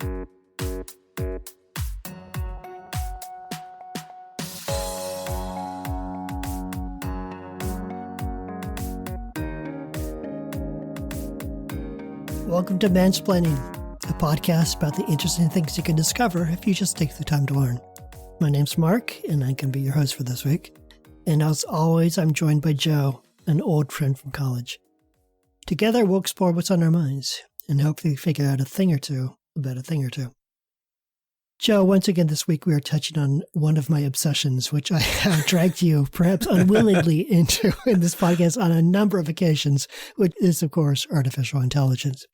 Welcome to Mansplaining, a podcast about the interesting things you can discover if you just take the time to learn. My name's Mark, and I can be your host for this week. And as always, I'm joined by Joe, an old friend from college. Together, we'll explore what's on our minds and hopefully figure out a thing or two about a thing or two. Joe, once again this week, we are touching on one of my obsessions, which I have dragged you, perhaps unwillingly, into in this podcast on a number of occasions, which is, of course, artificial intelligence.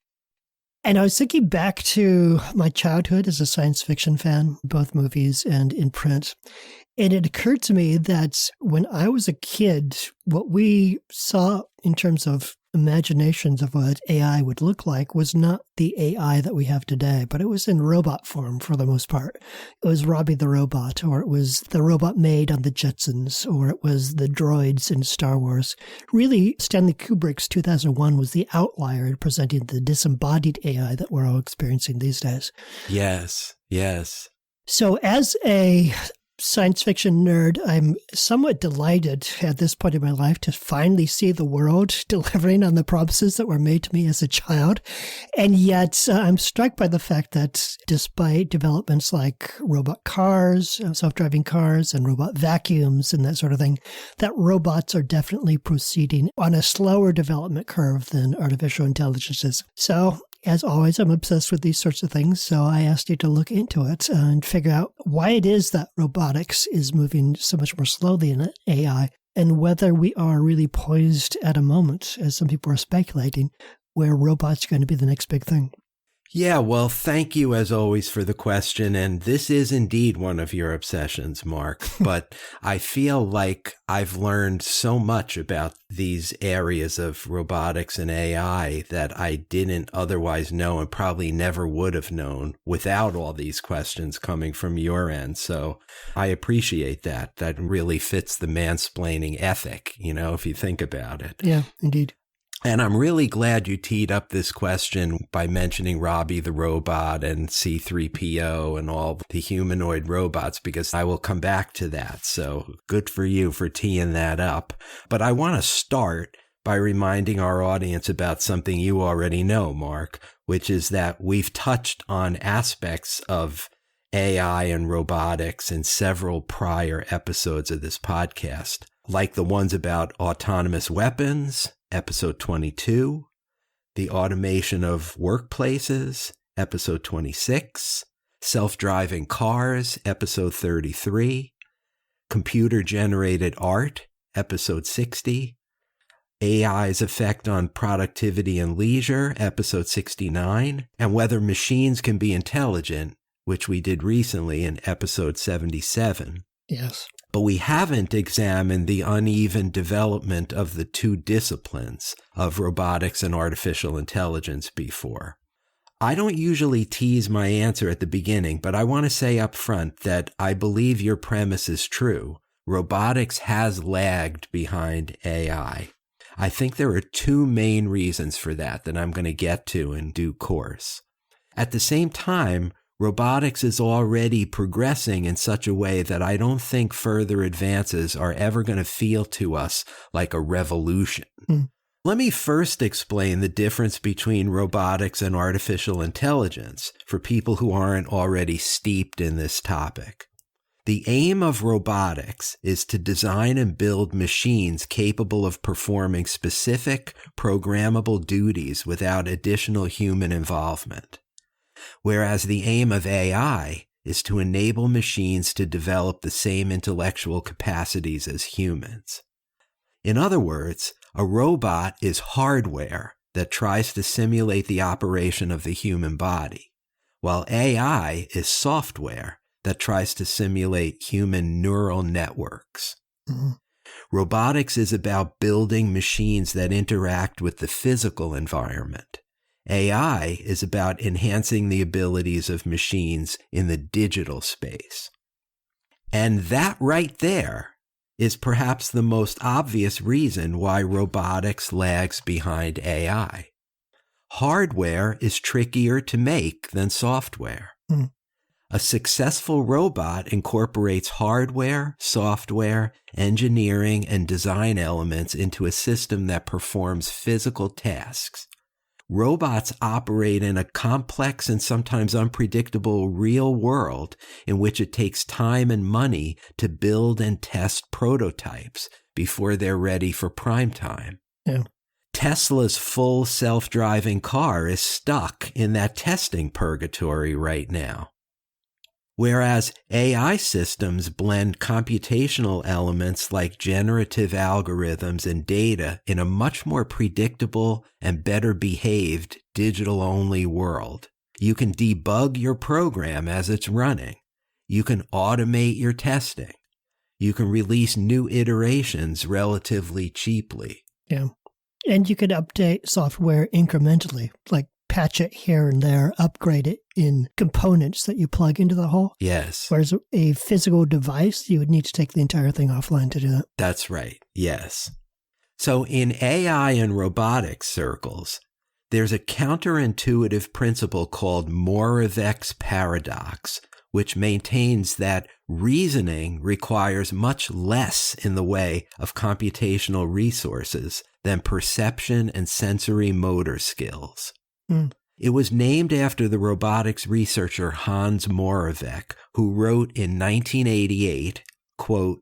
And I was thinking back to my childhood as a science fiction fan, both movies and in print. And it occurred to me that when I was a kid, what we saw in terms of imaginations of what AI would look like was not the AI that we have today, but it was in robot form for the most part. It was Robby the robot, or it was the robot maid on the Jetsons, or it was the droids in Star Wars. Really, Stanley Kubrick's 2001 was the outlier in presenting the disembodied AI that we're all experiencing these days. Yes. So as a science fiction nerd, I'm somewhat delighted at this point in my life to finally see the world delivering on the promises that were made to me as a child. And yet I'm struck by the fact that despite developments like robot cars, self-driving cars, and robot vacuums and that sort of thing, that robots are definitely proceeding on a slower development curve than artificial intelligence is. So as always, I'm obsessed with these sorts of things, so I asked you to look into it and figure out why it is that robotics is moving so much more slowly in AI, and whether we are really poised at a moment, as some people are speculating, where robots are going to be the next big thing. Yeah, well, thank you as always for the question. And this is indeed one of your obsessions, Mark. But I feel like I've learned so much about these areas of robotics and AI that I didn't otherwise know and probably never would have known without all these questions coming from your end. So I appreciate that. That really fits the mansplaining ethic, if you think about it. Yeah, indeed. And I'm really glad you teed up this question by mentioning Robby the robot and C-3PO and all the humanoid robots, because I will come back to that. So good for you for teeing that up. But I want to start by reminding our audience about something you already know, Mark, which is that we've touched on aspects of AI and robotics in several prior episodes of this podcast, like the ones about autonomous weapons, Episode 22, the automation of workplaces, Episode 26, self-driving cars, Episode 33, computer-generated art, Episode 60, AI's effect on productivity and leisure, Episode 69, and whether machines can be intelligent, which we did recently in Episode 77. Yes. But we haven't examined the uneven development of the two disciplines of robotics and artificial intelligence before. I don't usually tease my answer at the beginning, but I want to say up front that I believe your premise is true. Robotics has lagged behind AI. I think there are two main reasons for that I'm going to get to in due course. At the same time, robotics is already progressing in such a way that I don't think further advances are ever going to feel to us like a revolution. Let me first explain the difference between robotics and artificial intelligence for people who aren't already steeped in this topic. The aim of robotics is to design and build machines capable of performing specific programmable duties without additional human involvement. Whereas the aim of AI is to enable machines to develop the same intellectual capacities as humans. In other words, a robot is hardware that tries to simulate the operation of the human body, while AI is software that tries to simulate human neural networks. Mm-hmm. Robotics is about building machines that interact with the physical environment. AI is about enhancing the abilities of machines in the digital space. And that right there is perhaps the most obvious reason why robotics lags behind AI. hardware is trickier to make than software. A successful robot incorporates hardware, software, engineering, and design elements into a system that performs physical tasks. Robots operate in a complex and sometimes unpredictable real world in which it takes time and money to build and test prototypes before they're ready for prime time. Yeah. Tesla's full self-driving car is stuck in that testing purgatory right now. Whereas AI systems blend computational elements like generative algorithms and data in a much more predictable and better behaved digital-only world. You can debug your program as it's running. You can automate your testing. You can release new iterations relatively cheaply. Yeah. And you could update software incrementally, like patch it here and there, upgrade it in components that you plug into the whole. Yes. Whereas a physical device, you would need to take the entire thing offline to do that. That's right. Yes. So in AI and robotics circles, there's a counterintuitive principle called Moravec's paradox, which maintains that reasoning requires much less in the way of computational resources than perception and sensory motor skills. It was named after the robotics researcher Hans Moravec, who wrote in 1988, quote,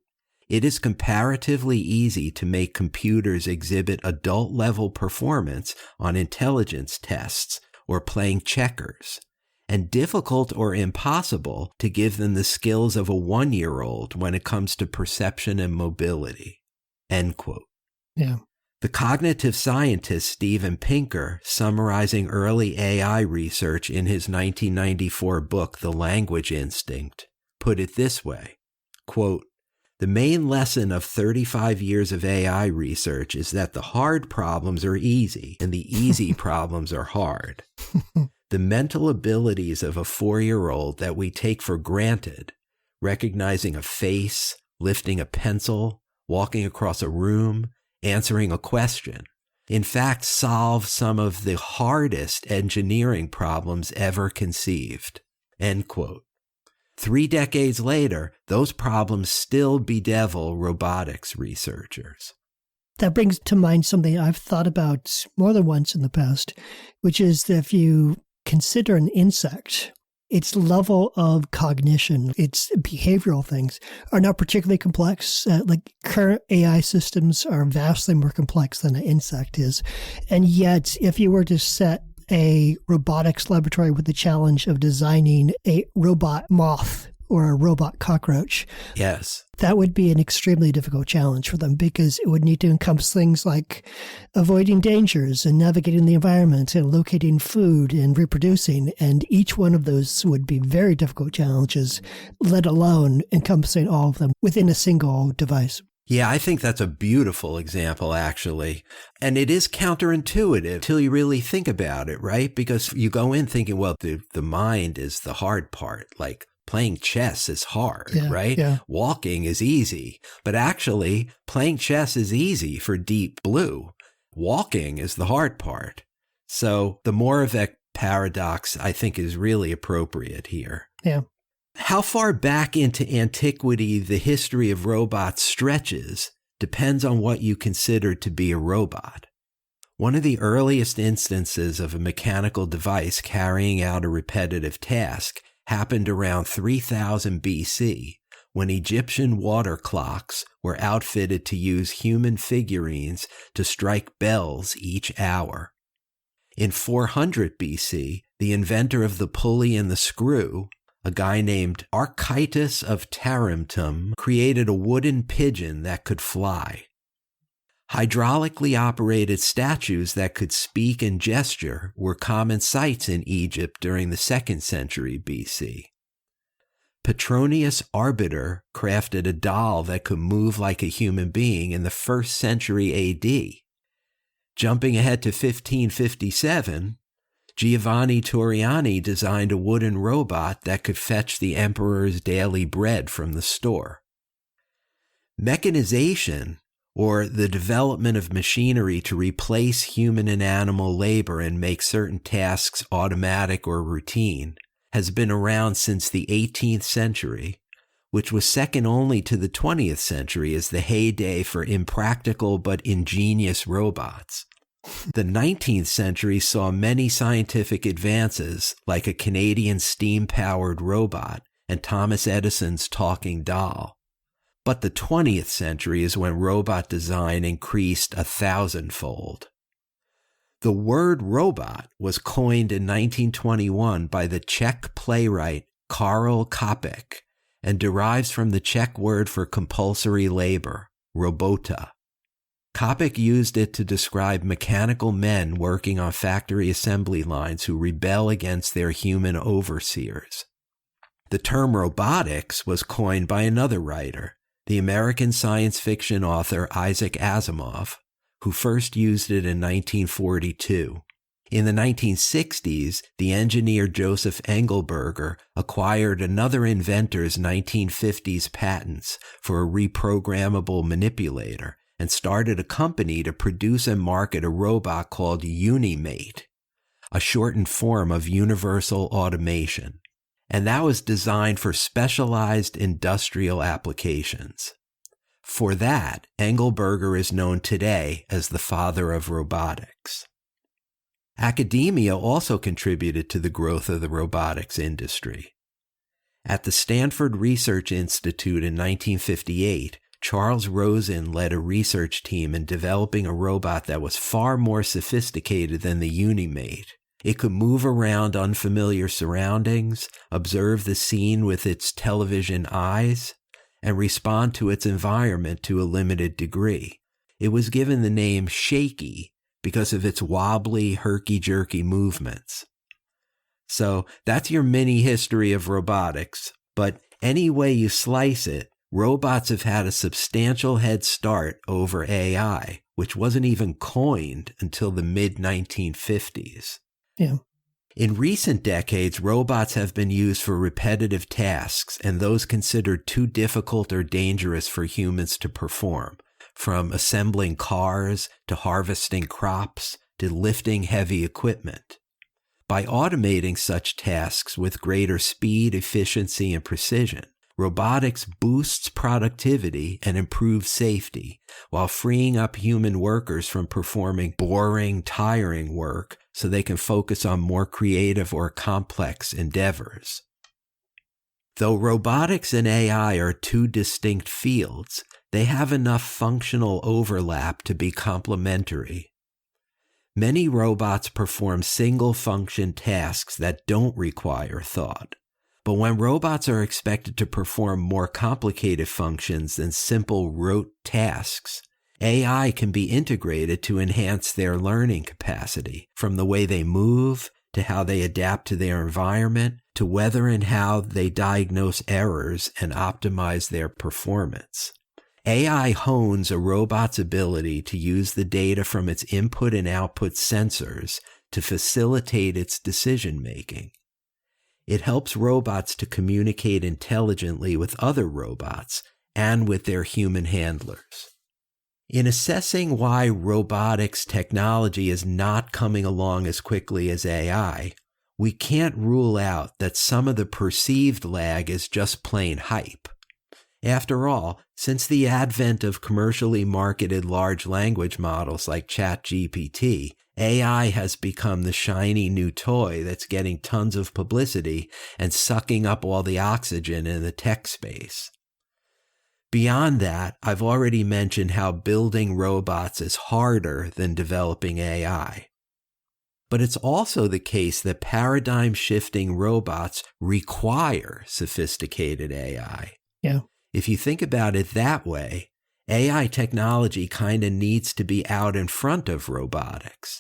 "It is comparatively easy to make computers exhibit adult-level performance on intelligence tests or playing checkers, and difficult or impossible to give them the skills of a 1-year-old when it comes to perception and mobility." End quote. Yeah. The cognitive scientist Steven Pinker, summarizing early AI research in his 1994 book, The Language Instinct, put it this way, quote, "The main lesson of 35 years of AI research is that the hard problems are easy and the easy problems are hard. The mental abilities of a 4-year-old that we take for granted, recognizing a face, lifting a pencil, walking across a room, answering a question, in fact solve some of the hardest engineering problems ever conceived." End quote. 3 decades later, those problems still bedevil robotics researchers. That brings to mind something I've thought about more than once in the past, which is that if you consider an insect, its level of cognition, its behavioral things are not particularly complex. Like current AI systems are vastly more complex than an insect is. And yet, if you were to set a robotics laboratory with the challenge of designing a robot moth or a robot cockroach, yes, that would be an extremely difficult challenge for them because it would need to encompass things like avoiding dangers and navigating the environment and locating food and reproducing. And each one of those would be very difficult challenges, let alone encompassing all of them within a single device. Yeah, I think that's a beautiful example, actually. And it is counterintuitive till you really think about it, right? Because you go in thinking, well, the mind is the hard part. Like, playing chess is hard, right? Yeah. Walking is easy. But actually, playing chess is easy for Deep Blue. Walking is the hard part. So the Moravec paradox, I think, is really appropriate here. Yeah. How far back into antiquity the history of robots stretches depends on what you consider to be a robot. One of the earliest instances of a mechanical device carrying out a repetitive task happened around 3000 BC, when Egyptian water clocks were outfitted to use human figurines to strike bells each hour. In 400 BC, the inventor of the pulley and the screw, a guy named Archytas of Tarentum, created a wooden pigeon that could fly. Hydraulically operated statues that could speak and gesture were common sights in Egypt during the 2nd century BC. Petronius Arbiter crafted a doll that could move like a human being in the 1st century AD. Jumping ahead to 1557, Giovanni Torriani designed a wooden robot that could fetch the emperor's daily bread from the store. Mechanization, or the development of machinery to replace human and animal labor and make certain tasks automatic or routine, has been around since the 18th century, which was second only to the 20th century as the heyday for impractical but ingenious robots. The 19th century saw many scientific advances, like a Canadian steam-powered robot and Thomas Edison's talking doll. But the 20th century is when robot design increased 1,000-fold. The word robot was coined in 1921 by the Czech playwright Karel Čapek and derives from the Czech word for compulsory labor, robota. Čapek used it to describe mechanical men working on factory assembly lines who rebel against their human overseers. The term robotics was coined by another writer, the American science fiction author Isaac Asimov, who first used it in 1942. In the 1960s, the engineer Joseph Engelberger acquired another inventor's 1950s patents for a reprogrammable manipulator and started a company to produce and market a robot called Unimate, a shortened form of universal automation. And that was designed for specialized industrial applications. For that, Engelberger is known today as the father of robotics. Academia also contributed to the growth of the robotics industry. At the Stanford Research Institute in 1958, Charles Rosen led a research team in developing a robot that was far more sophisticated than the Unimate. It could move around unfamiliar surroundings, observe the scene with its television eyes, and respond to its environment to a limited degree. It was given the name Shaky because of its wobbly, herky-jerky movements. So that's your mini history of robotics, but any way you slice it, robots have had a substantial head start over AI, which wasn't even coined until the mid-1950s. Yeah. In recent decades, robots have been used for repetitive tasks and those considered too difficult or dangerous for humans to perform, from assembling cars to harvesting crops to lifting heavy equipment. By automating such tasks with greater speed, efficiency, and precision, robotics boosts productivity and improves safety while freeing up human workers from performing boring, tiring work so they can focus on more creative or complex endeavors. Though robotics and AI are two distinct fields, they have enough functional overlap to be complementary. Many robots perform single-function tasks that don't require thought. But when robots are expected to perform more complicated functions than simple rote tasks, AI can be integrated to enhance their learning capacity, from the way they move, to how they adapt to their environment, to whether and how they diagnose errors and optimize their performance. AI hones a robot's ability to use the data from its input and output sensors to facilitate its decision-making. It helps robots to communicate intelligently with other robots and with their human handlers. In assessing why robotics technology is not coming along as quickly as AI, we can't rule out that some of the perceived lag is just plain hype. After all, since the advent of commercially marketed large language models like ChatGPT, AI has become the shiny new toy that's getting tons of publicity and sucking up all the oxygen in the tech space. Beyond that, I've already mentioned how building robots is harder than developing AI. But it's also the case that paradigm-shifting robots require sophisticated AI. Yeah. If you think about it that way, AI technology kind of needs to be out in front of robotics.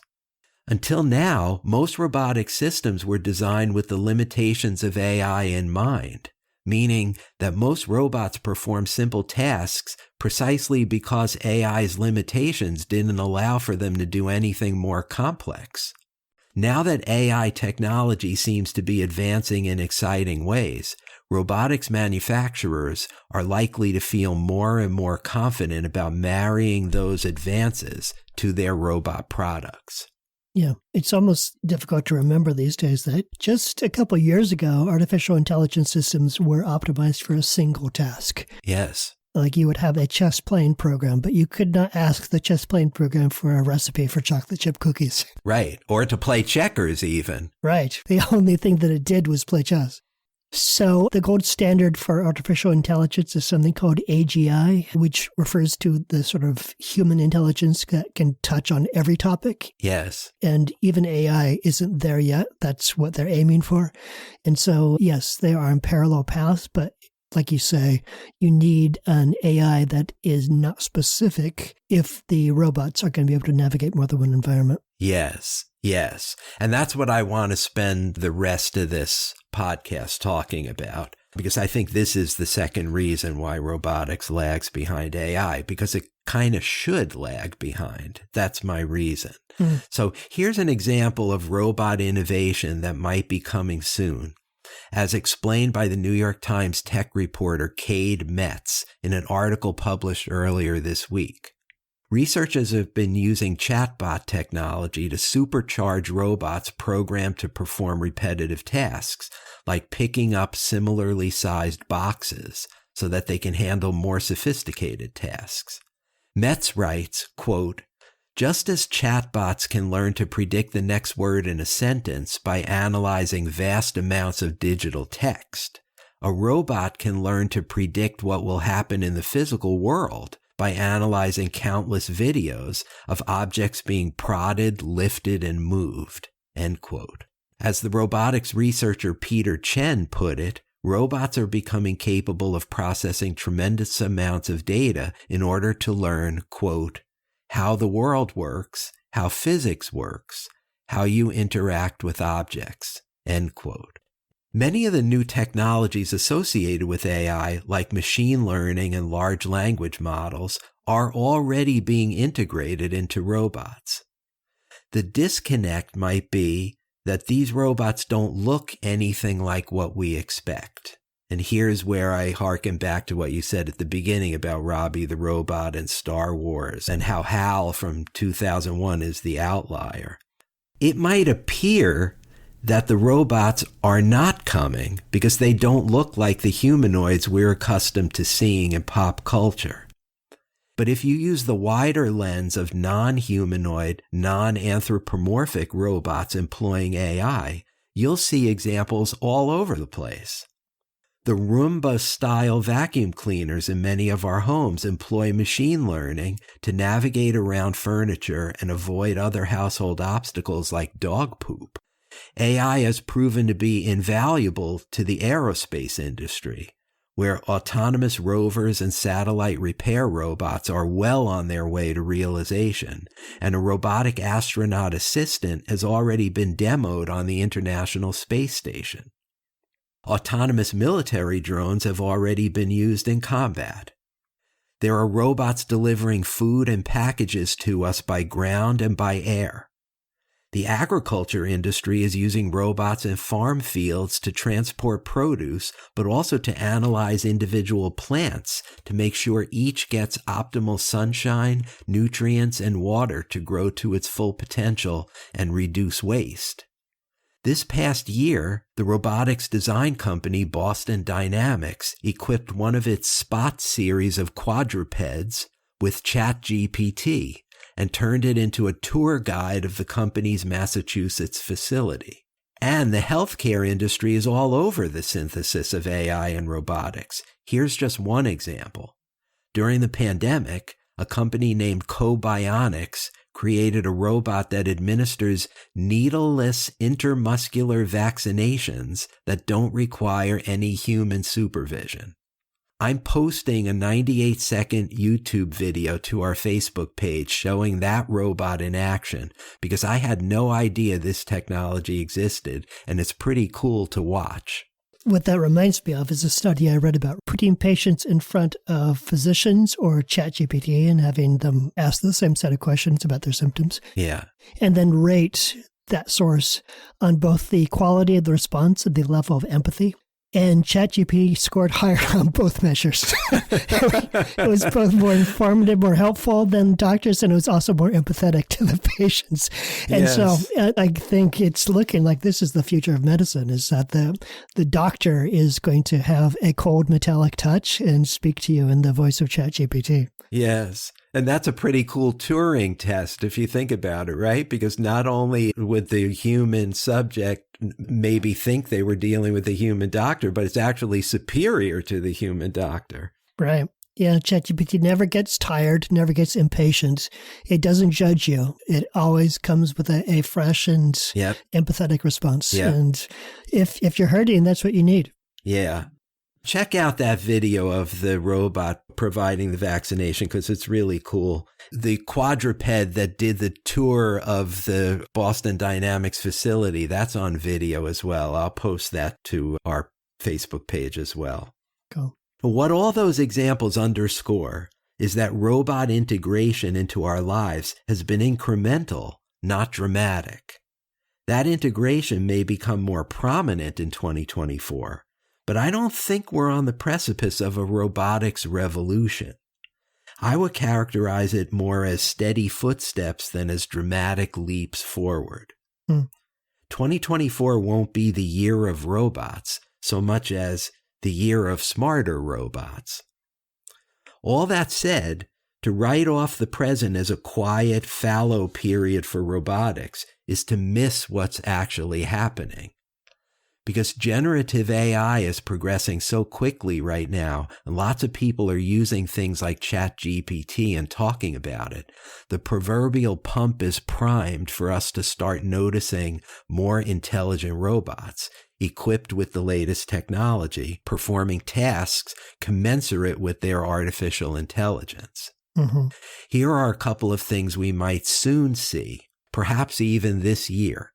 Until now, most robotic systems were designed with the limitations of AI in mind, meaning that most robots perform simple tasks precisely because AI's limitations didn't allow for them to do anything more complex. Now that AI technology seems to be advancing in exciting ways, robotics manufacturers are likely to feel more and more confident about marrying those advances to their robot products. Yeah, it's almost difficult to remember these days that just a couple of years ago, artificial intelligence systems were optimized for a single task. Yes. Like you would have a chess playing program, but you could not ask the chess playing program for a recipe for chocolate chip cookies. Right. Or to play checkers even. Right. The only thing that it did was play chess. So the gold standard for artificial intelligence is something called AGI, which refers to the sort of human intelligence that can touch on every topic. Yes. And even AI isn't there yet. That's what they're aiming for. And so, yes, they are in parallel paths, but like you say, you need an AI that is not specific if the robots are going to be able to navigate more than one environment. Yes, yes. And that's what I want to spend the rest of this podcast talking about, because I think this is the second reason why robotics lags behind AI, because it kind of should lag behind. That's my reason. So here's an example of robot innovation that might be coming soon, as explained by the New York Times tech reporter Cade Metz in an article published earlier this week. Researchers have been using chatbot technology to supercharge robots programmed to perform repetitive tasks, like picking up similarly sized boxes so that they can handle more sophisticated tasks. Metz writes, quote, "Just as chatbots can learn to predict the next word in a sentence by analyzing vast amounts of digital text, a robot can learn to predict what will happen in the physical world by analyzing countless videos of objects being prodded, lifted, and moved." End quote. As the robotics researcher Peter Chen put it, robots are becoming capable of processing tremendous amounts of data in order to learn, quote, "how the world works, how physics works, how you interact with objects," end quote. Many of the new technologies associated with AI, like machine learning and large language models, are already being integrated into robots. The disconnect might be that these robots don't look anything like what we expect. And here's where I hearken back to what you said at the beginning about Robby the robot and Star Wars, and how HAL from 2001 is the outlier. It might appear that the robots are not coming because they don't look like the humanoids we're accustomed to seeing in pop culture. But if you use the wider lens of non-humanoid, non-anthropomorphic robots employing AI, you'll see examples all over the place. The Roomba-style vacuum cleaners in many of our homes employ machine learning to navigate around furniture and avoid other household obstacles like dog poop. AI has proven to be invaluable to the aerospace industry, where autonomous rovers and satellite repair robots are well on their way to realization, and a robotic astronaut assistant has already been demoed on the International Space Station. Autonomous military drones have already been used in combat. There are robots delivering food and packages to us by ground and by air. The agriculture industry is using robots in farm fields to transport produce, but also to analyze individual plants to make sure each gets optimal sunshine, nutrients, and water to grow to its full potential and reduce waste. This past year, the robotics design company Boston Dynamics equipped one of its Spot series of quadrupeds with ChatGPT and turned it into a tour guide of the company's Massachusetts facility. And the healthcare industry is all over the synthesis of AI and robotics. Here's just one example. During the pandemic, a company named Cobionics created a robot that administers needleless intermuscular vaccinations that don't require any human supervision. I'm posting a 98-second YouTube video to our Facebook page showing that robot in action because I had no idea this technology existed, and it's pretty cool to watch. What that reminds me of is a study I read about putting patients in front of physicians or ChatGPT and having them ask the same set of questions about their symptoms. Yeah. And then rate that source on both the quality of the response and the level of empathy. And ChatGPT scored higher on both measures. It was both more informative, more helpful than doctors, and it was also more empathetic to the patients. And so I think it's looking like this is the future of medicine, is that the doctor is going to have a cold metallic touch and speak to you in the voice of ChatGPT. Yes. And that's a pretty cool Turing test if you think about it, right? Because not only would the human subject maybe think they were dealing with a human doctor, but it's actually superior to the human doctor. Right. Yeah, ChatGPT never gets tired, never gets impatient. It doesn't judge you. It always comes with a fresh and empathetic response. Yep. And if you're hurting, that's what you need. Yeah. Check out that video of the robot providing the vaccination because it's really cool. The quadruped that did the tour of the Boston Dynamics facility, that's on video as well. I'll post that to our Facebook page as well. Cool. What all those examples underscore is that robot integration into our lives has been incremental, not dramatic. That integration may become more prominent in 2024. But I don't think we're on the precipice of a robotics revolution. I would characterize it more as steady footsteps than as dramatic leaps forward. 2024 won't be the year of robots so much as the year of smarter robots. All that said, to write off the present as a quiet, fallow period for robotics is to miss what's actually happening. Because generative AI is progressing so quickly right now, and lots of people are using things like ChatGPT and talking about it, the proverbial pump is primed for us to start noticing more intelligent robots, equipped with the latest technology, performing tasks commensurate with their artificial intelligence. Mm-hmm. Here are a couple of things we might soon see, perhaps even this year.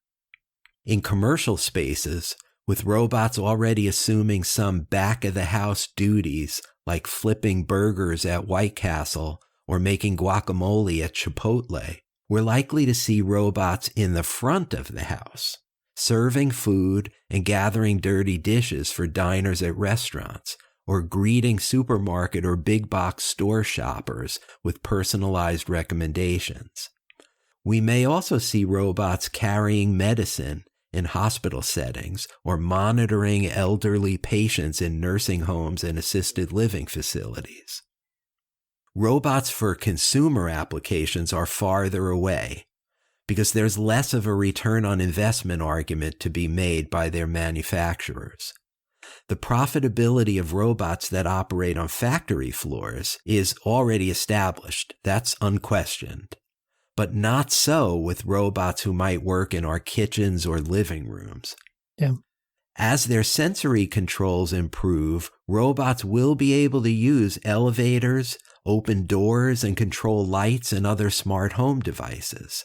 In commercial spaces, with robots already assuming some back-of-the-house duties like flipping burgers at White Castle or making guacamole at Chipotle, we're likely to see robots in the front of the house, serving food and gathering dirty dishes for diners at restaurants, or greeting supermarket or big-box store shoppers with personalized recommendations. We may also see robots carrying medicine in hospital settings or monitoring elderly patients in nursing homes and assisted living facilities. Robots for consumer applications are farther away because there's less of a return on investment argument to be made by their manufacturers. The profitability of robots that operate on factory floors is already established. That's unquestioned. But not so with robots who might work in our kitchens or living rooms. Yeah. As their sensory controls improve, robots will be able to use elevators, open doors, and control lights and other smart home devices.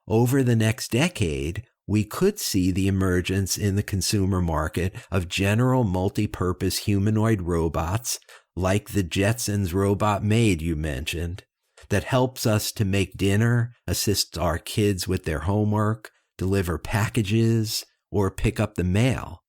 Over the next decade, we could see the emergence in the consumer market of general multi-purpose humanoid robots like the Jetsons robot maid you mentioned, that helps us to make dinner, assists our kids with their homework, deliver packages, or pick up the mail.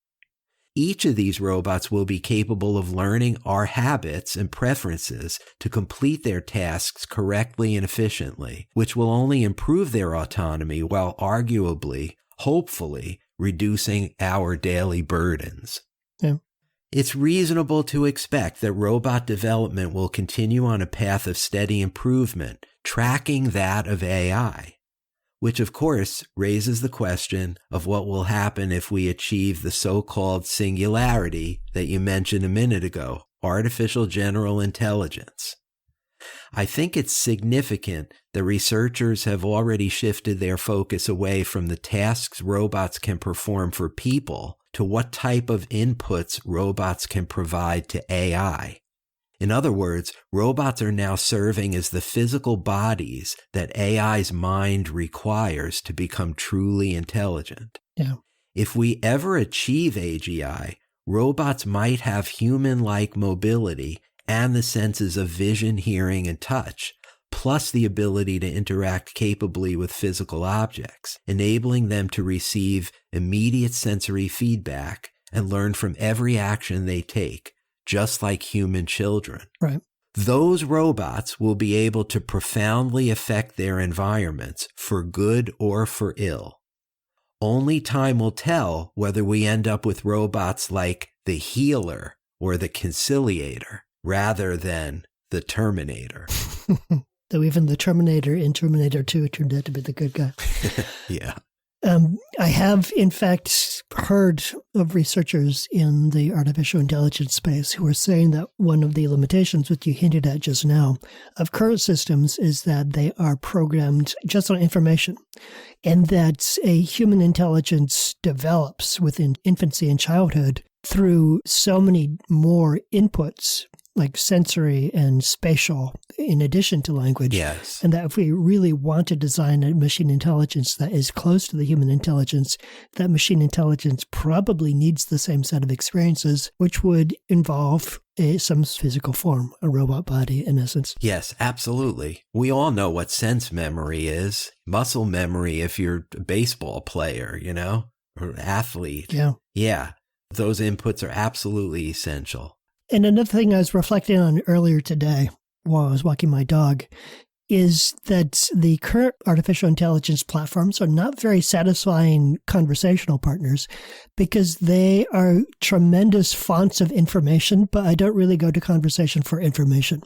Each of these robots will be capable of learning our habits and preferences to complete their tasks correctly and efficiently, which will only improve their autonomy while arguably, hopefully, reducing our daily burdens. Yeah. It's reasonable to expect that robot development will continue on a path of steady improvement, tracking that of AI, which of course raises the question of what will happen if we achieve the so-called singularity that you mentioned a minute ago, artificial general intelligence. I think it's significant that researchers have already shifted their focus away from the tasks robots can perform for people to what type of inputs robots can provide to AI. In other words, robots are now serving as the physical bodies that AI's mind requires to become truly intelligent. Yeah. If we ever achieve AGI, robots might have human-like mobility and the senses of vision, hearing, and touch, plus the ability to interact capably with physical objects, enabling them to receive immediate sensory feedback and learn from every action they take, just like human children. Right. Those robots will be able to profoundly affect their environments for good or for ill. Only time will tell whether we end up with robots like the healer or the conciliator rather than the Terminator. Though even the Terminator in Terminator 2 turned out to be the good guy. Yeah. I have, in fact, heard of researchers in the artificial intelligence space who are saying that one of the limitations, which you hinted at just now, of current systems is that they are programmed just on information, and that a human intelligence develops within infancy and childhood through so many more inputs, like sensory and spatial, in addition to language. Yes. And that if we really want to design a machine intelligence that is close to the human intelligence, that machine intelligence probably needs the same set of experiences, which would involve some physical form, a robot body, in essence. Yes, absolutely. We all know what sense memory is. Muscle memory if you're a baseball player, or athlete. Yeah. Yeah. Those inputs are absolutely essential. And another thing I was reflecting on earlier today while I was walking my dog is that the current artificial intelligence platforms are not very satisfying conversational partners because they are tremendous fonts of information, but I don't really go to conversation for information.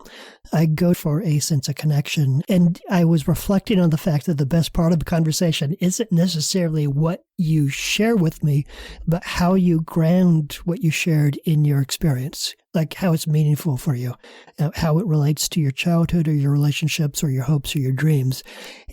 I go for a sense of connection. And I was reflecting on the fact that the best part of a conversation isn't necessarily what you share with me, but how you ground what you shared in your experience, like how it's meaningful for you, how it relates to your childhood or your relationships or your hopes or your dreams.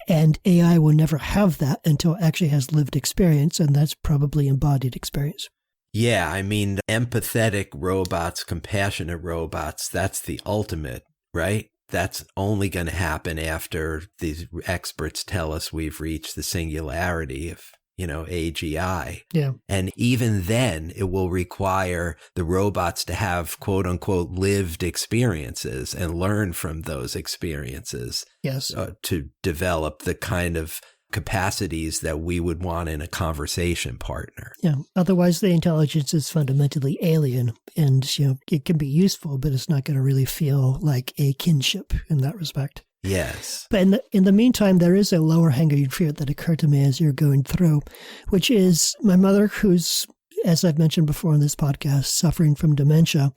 And AI will never have that until it actually has lived experience, and that's probably embodied experience. Yeah, I mean, empathetic robots, compassionate robots, that's the ultimate, right? That's only going to happen after these experts tell us we've reached the singularity of AGI. Yeah. And even then, it will require the robots to have, quote unquote, lived experiences and learn from those experiences. Yes. To develop the kind of capacities that we would want in a conversation partner. Yeah. Otherwise, the intelligence is fundamentally alien, and it can be useful, but it's not going to really feel like a kinship in that respect. Yes. But in the meantime, there is a lower hanging fruit that occurred to me as you're going through, which is my mother, who's, as I've mentioned before on this podcast, suffering from dementia.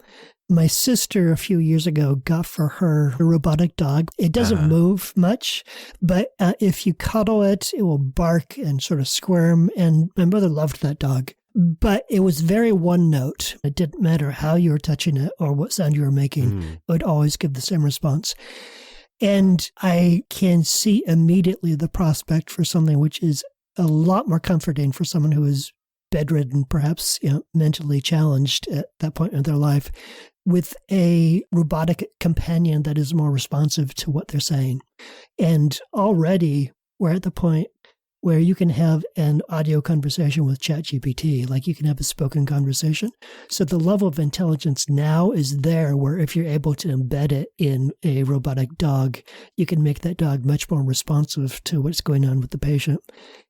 My sister a few years ago got for her a robotic dog. It doesn't move much, but if you cuddle it, it will bark and sort of squirm. And my mother loved that dog. But it was very one note. It didn't matter how you were touching it or what sound you were making. It would always give the same response. And I can see immediately the prospect for something which is a lot more comforting for someone who is bedridden, perhaps mentally challenged at that point in their life, with a robotic companion that is more responsive to what they're saying. And already we're at the point where you can have an audio conversation with ChatGPT, like you can have a spoken conversation. So the level of intelligence now is there where if you're able to embed it in a robotic dog, you can make that dog much more responsive to what's going on with the patient.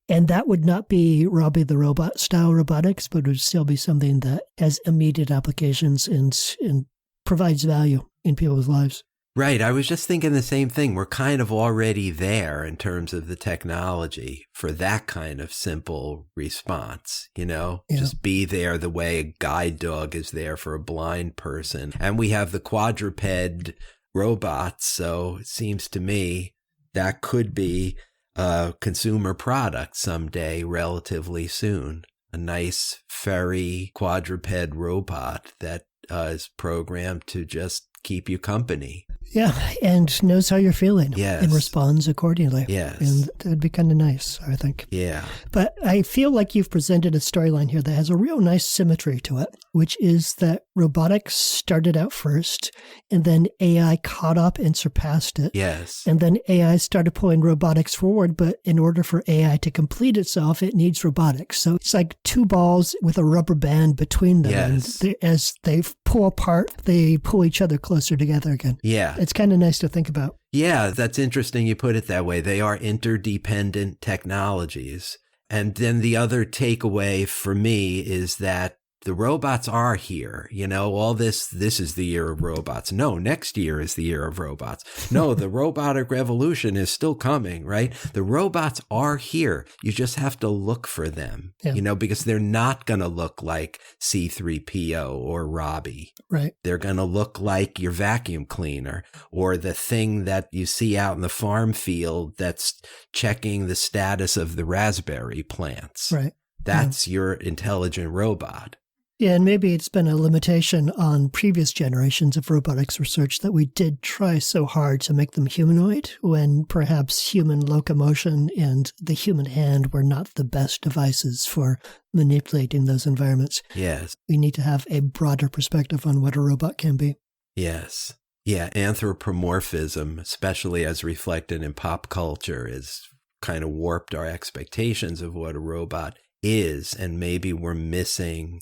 And that would not be Robby the Robot style robotics, but it would still be something that has immediate applications and provides value in people's lives. Right. I was just thinking the same thing. We're kind of already there in terms of the technology for that kind of simple response, Just be there the way a guide dog is there for a blind person. And we have the quadruped robots. So it seems to me that could be a consumer product someday, relatively soon. A nice furry quadruped robot that is programmed to just keep you company. Yeah, and knows how you're feeling. Yes. And responds accordingly. Yes. And that would be kind of nice, I think. Yeah. But I feel like you've presented a storyline here that has a real nice symmetry to it, which is that robotics started out first, and then AI caught up and surpassed it. Yes. And then AI started pulling robotics forward, but in order for AI to complete itself, it needs robotics. So it's like two balls with a rubber band between them. Yes. And as they pull apart, they pull each other closer together again. Yeah. It's kind of nice to think about. Yeah, that's interesting you put it that way. They are interdependent technologies. And then the other takeaway for me is that the robots are here. All this is the year of robots. No, next year is the year of robots. No, the robotic revolution is still coming, right? The robots are here. You just have to look for them, because they're not going to look like C3PO or Robby. Right. They're going to look like your vacuum cleaner or the thing that you see out in the farm field that's checking the status of the raspberry plants. Right. That's your intelligent robot. Yeah, and maybe it's been a limitation on previous generations of robotics research that we did try so hard to make them humanoid when perhaps human locomotion and the human hand were not the best devices for manipulating those environments. Yes. We need to have a broader perspective on what a robot can be. Yes. Yeah, anthropomorphism, especially as reflected in pop culture, is kind of warped our expectations of what a robot is, and maybe we're missing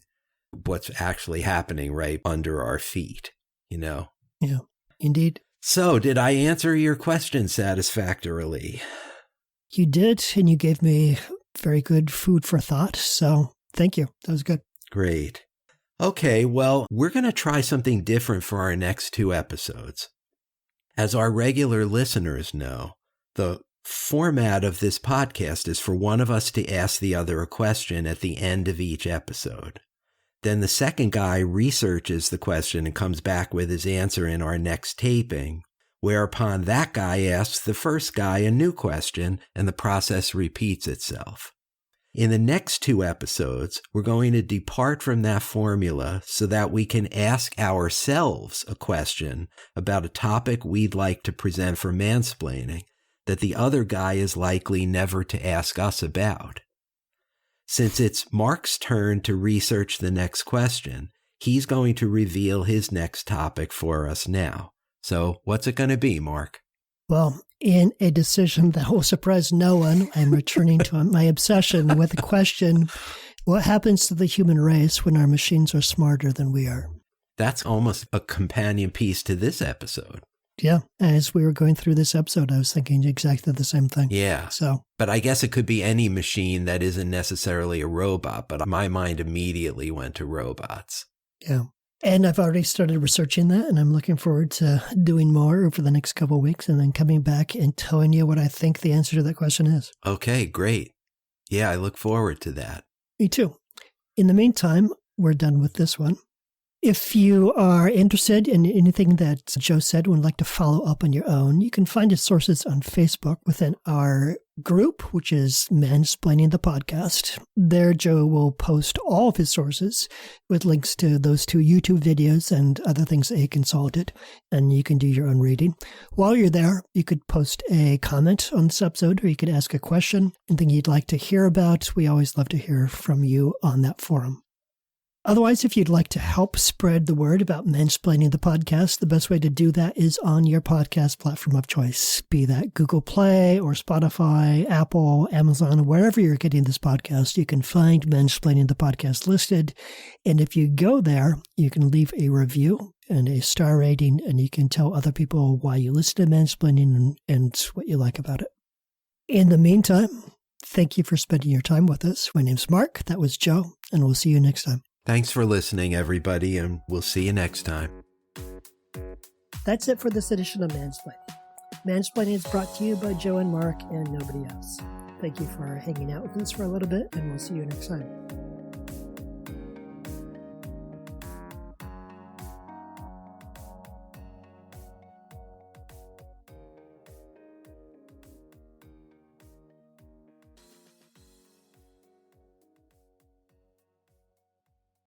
what's actually happening right under our feet, Yeah, indeed. So, did I answer your question satisfactorily? You did, and you gave me very good food for thought, so thank you. That was good. Great. Okay, well, we're going to try something different for our next 2 episodes. As our regular listeners know, the format of this podcast is for one of us to ask the other a question at the end of each episode. Then the second guy researches the question and comes back with his answer in our next taping, whereupon that guy asks the first guy a new question and the process repeats itself. In the next 2 episodes, we're going to depart from that formula so that we can ask ourselves a question about a topic we'd like to present for mansplaining that the other guy is likely never to ask us about. Since it's Mark's turn to research the next question, he's going to reveal his next topic for us now. So what's it going to be, Mark? Well, in a decision that will surprise no one, I'm returning to my obsession with the question, what happens to the human race when our machines are smarter than we are? That's almost a companion piece to this episode. Yeah. As we were going through this episode, I was thinking exactly the same thing. Yeah. But I guess it could be any machine that isn't necessarily a robot, but my mind immediately went to robots. Yeah. And I've already started researching that, and I'm looking forward to doing more over the next couple of weeks and then coming back and telling you what I think the answer to that question is. Okay, great. Yeah, I look forward to that. Me too. In the meantime, we're done with this one. If you are interested in anything that Joe said and would like to follow up on your own, you can find his sources on Facebook within our group, which is Mansplaining the Podcast. There, Joe will post all of his sources with links to those 2 YouTube videos and other things that he consulted, and you can do your own reading. While you're there, you could post a comment on this episode, or you could ask a question, anything you'd like to hear about. We always love to hear from you on that forum. Otherwise, if you'd like to help spread the word about Mansplaining the Podcast, the best way to do that is on your podcast platform of choice, be that Google Play or Spotify, Apple, Amazon, wherever you're getting this podcast, you can find Mansplaining the Podcast listed. And if you go there, you can leave a review and a star rating, and you can tell other people why you listen to Mansplaining and what you like about it. In the meantime, thank you for spending your time with us. My name's Mark. That was Joe, and we'll see you next time. Thanks for listening, everybody, and we'll see you next time. That's it for this edition of Mansplaining. Mansplaining is brought to you by Joe and Mark and nobody else. Thank you for hanging out with us for a little bit, and we'll see you next time.